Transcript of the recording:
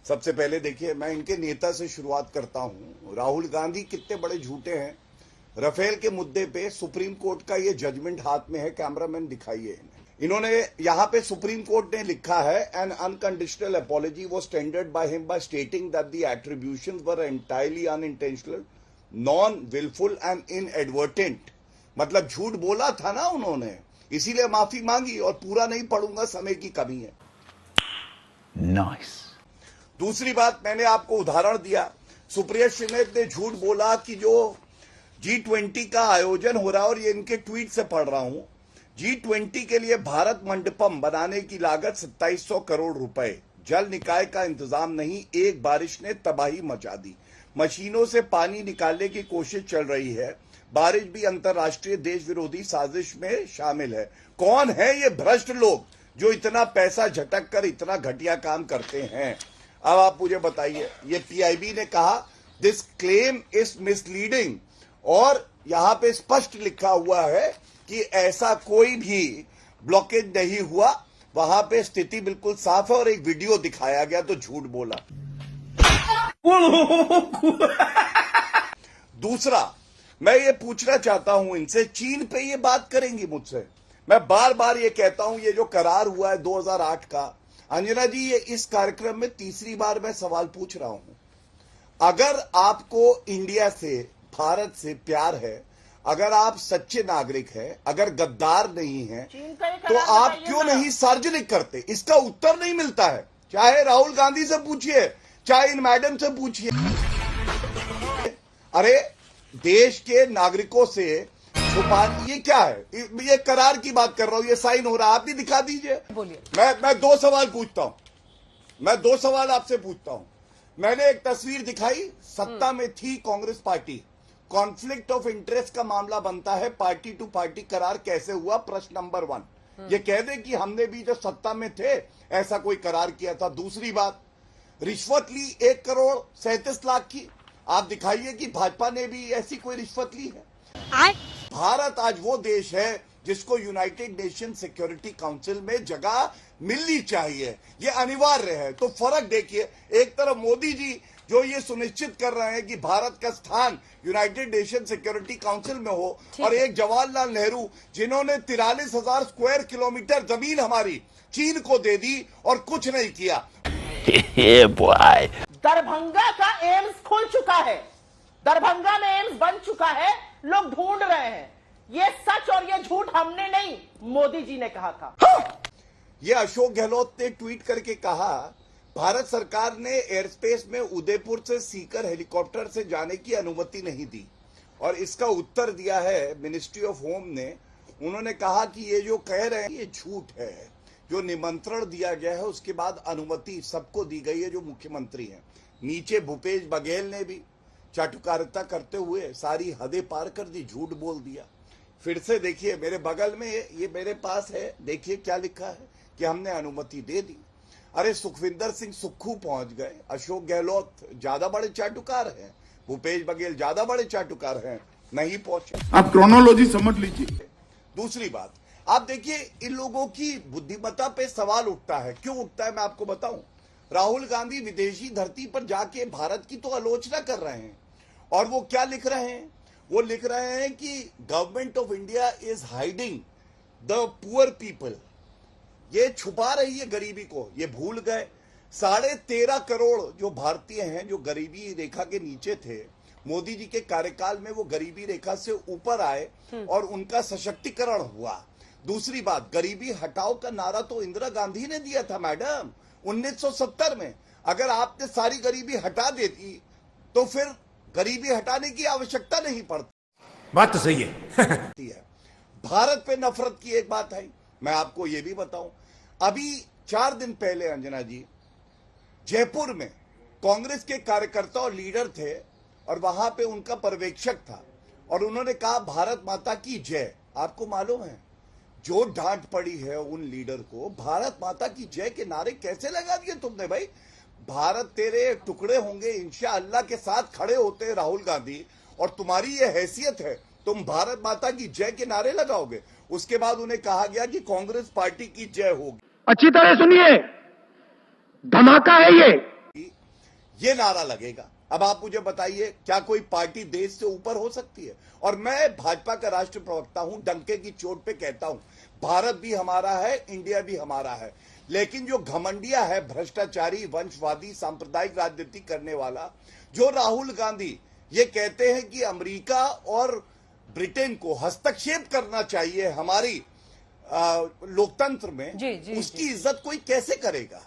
सबसे पहले देखिए, मैं इनके नेता से शुरुआत करता हूं। राहुल गांधी कितने बड़े झूठे हैं। राफेल के मुद्दे पे सुप्रीम कोर्ट का ये जजमेंट हाथ में है, कैमरामैन दिखाइए इन्हें। इन्होंने यहाँ पे सुप्रीम कोर्ट ने लिखा है, an unconditional apology was tendered by him by stating that the attributions were entirely unintentional, non wilful and inadvertent. मतलब झूठ बोला था ना उन्होंने, इसीलिए माफी मांगी। और पूरा नहीं पढ़ूंगा, समय की कमी है। नाइस। दूसरी बात, मैंने आपको उदाहरण दिया, सुप्रिया श्रीनेत ने झूठ बोला कि जो G20 का आयोजन हो रहा है, और ये इनके ट्वीट से पढ़ रहा हूं, G20 के लिए भारत मंडपम बनाने की लागत 2700 करोड़ रुपए, जल निकाय का इंतजाम नहीं, एक बारिश ने तबाही मचा दी, मशीनों से पानी निकालने की कोशिश चल रही है, बारिश भी अंतर्राष्ट्रीय देश विरोधी साजिश में शामिल है। कौन है ये भ्रष्ट लोग जो इतना पैसा झटक कर इतना घटिया काम करते हैं? अब आप मुझे बताइए। ये पीआईबी ने कहा दिस क्लेम इज मिसलीडिंग, और यहां पे स्पष्ट लिखा हुआ है कि ऐसा कोई भी ब्लॉकेज नहीं हुआ, वहां पे स्थिति बिल्कुल साफ है, और एक वीडियो दिखाया गया तो झूठ बोला। दूसरा, मैं ये पूछना चाहता हूं इनसे, चीन पे ये बात करेंगी मुझसे? मैं बार बार ये कहता हूं, ये जो करार हुआ है 2008 का, अंजना जी, ये इस कार्यक्रम में तीसरी बार मैं सवाल पूछ रहा हूं। अगर आपको इंडिया से, भारत से प्यार है, अगर आप सच्चे नागरिक हैं, अगर गद्दार नहीं हैं, तो आप क्यों नहीं सार्वजनिक करते? इसका उत्तर नहीं मिलता है। चाहे राहुल गांधी से पूछिए, चाहे इन मैडम से पूछिए। अरे देश के नागरिकों से छुपा, ये क्या है? ये करार की बात कर रहा हूं, ये साइन हो रहा है, आप भी दिखा दीजिए। बोलिए। मैं दो सवाल पूछता हूं, मैं दो सवाल आपसे पूछता हूं। मैंने एक तस्वीर दिखाई, सत्ता में थी Congress party, conflict of interest का मामला बनता है, पार्टी टू पार्टी करार कैसे हुआ? प्रश्न नंबर 1। ये कह दे कि हमने भी जब सत्ता में थे ऐसा कोई करार किया था। दूसरी बात, रिश्वत ली 1 करोड़ 37 लाख की, आप दिखाइए कि भाजपा ने भी ऐसी कोई रिश्वत ली है। भारत आज वो देश है जिसको यूनाइटेड नेशन सिक्योरिटी काउंसिल में जगह मिलनी चाहिए, ये अनिवार्य है। तो फर्क देखिए, एक तरफ मोदी जी जो ये सुनिश्चित कर रहे हैं कि भारत का स्थान यूनाइटेड नेशन सिक्योरिटी काउंसिल में हो, और एक जवाहरलाल नेहरू जिन्होंने 43,000 स्क्वायर किलोमीटर जमीन हमारी चीन को दे दी और कुछ नहीं किया। दरभंगा का एम्स खुल चुका है, दरभंगा में एम्स बन चुका है, लोग ढूंढ रहे हैं। ये सच और ये झूठ हमने नहीं, मोदी जी ने कहा था। ये अशोक गहलोत ने ट्वीट करके कहा, भारत सरकार ने एयर स्पेस में उदयपुर से सीकर हेलीकॉप्टर से जाने की अनुमति नहीं दी, और इसका उत्तर दिया है मिनिस्ट्री ऑफ होम ने। उन्होंने कहा कि ये जो कह रहे हैं ये झूठ है, जो निमंत्रण दिया गया है उसके बाद अनुमति सबको दी गई है जो मुख्यमंत्री हैं। नीचे भूपेश बघेल ने भी चाटुकारिता करते हुए सारी हदें पार कर दी, झूठ बोल दिया। फिर से देखिए, मेरे बगल में ये मेरे पास है, देखिए क्या लिखा है कि हमने अनुमति दे दी। अरे सुखविंदर सिंह सुक्खू पहुंच गए, अशोक गहलोत ज्यादा बड़े चाटुकार हैं, भूपेश बघेल ज्यादा बड़े चाटुकार हैं, नहीं पहुंचे। आप क्रोनोलॉजी समझ लीजिए। दूसरी बात, आप देखिए इन लोगों की बुद्धिमत्ता पे सवाल उठता है। क्यों उठता है मैं आपको बताऊं। राहुल गांधी विदेशी धरती पर जाके भारत की तो आलोचना कर रहे हैं, और वो क्या लिख रहे हैं? वो लिख रहे हैं कि government of India is hiding the poor people, ये छुपा रही है गरीबी को। ये भूल गए 13.5 करोड़ जो भारतीय हैं जो गरीबी रेखा के नीचे थे, मोदी जी के कार्यकाल में वो गरीबी रेखा से ऊपर आए और उनका सशक्तिकरण हुआ। दूसरी बात, गरीबी हटाओ का नारा तो इंदिरा गांधी ने दिया था मैडम 1970 में। अगर आपने सारी गरीबी हटा देती तो फिर गरीबी हटाने की आवश्यकता नहीं पड़ती। बात तो सही है। भारत पे नफरत की एक बात है, मैं आपको ये भी बताऊं, अभी 4 दिन पहले अंजना जी जयपुर में कांग्रेस के कार्यकर्ता और लीडर थे, और वहां पे उनका पर्यवेक्षक था, और उन्होंने कहा भारत माता की जय। आपको मालूम है जो डांट पड़ी है उन लीडर को, भारत माता की जय के नारे कैसे लगा दिए तुमने भाई? भारत तेरे टुकड़े होंगे इंशाअल्लाह के साथ खड़े होते राहुल गांधी, और तुम्हारी ये हैसियत है तुम भारत माता की जय के नारे लगाओगे। उसके बाद उन्हें कहा गया कि कांग्रेस पार्टी की जय होगी। अच्छी तरह सुनिए, धमाका है ये। ये नारा लगेगा। अब आप मुझे बताइए, क्या कोई पार्टी देश से ऊपर हो सकती है? और मैं भाजपा का राष्ट्रीय प्रवक्ता हूं, डंके की चोट पे कहता हूं, भारत भी हमारा है, इंडिया भी हमारा है। लेकिन जो घमंडिया है, भ्रष्टाचारी, वंशवादी, सांप्रदायिक राजनीति करने वाला, जो राहुल गांधी ये कहते हैं कि अमेरिका और ब्रिटेन को हस्तक्षेप करना चाहिए हमारी लोकतंत्र में, जी, जी, उसकी इज्जत कोई कैसे करेगा?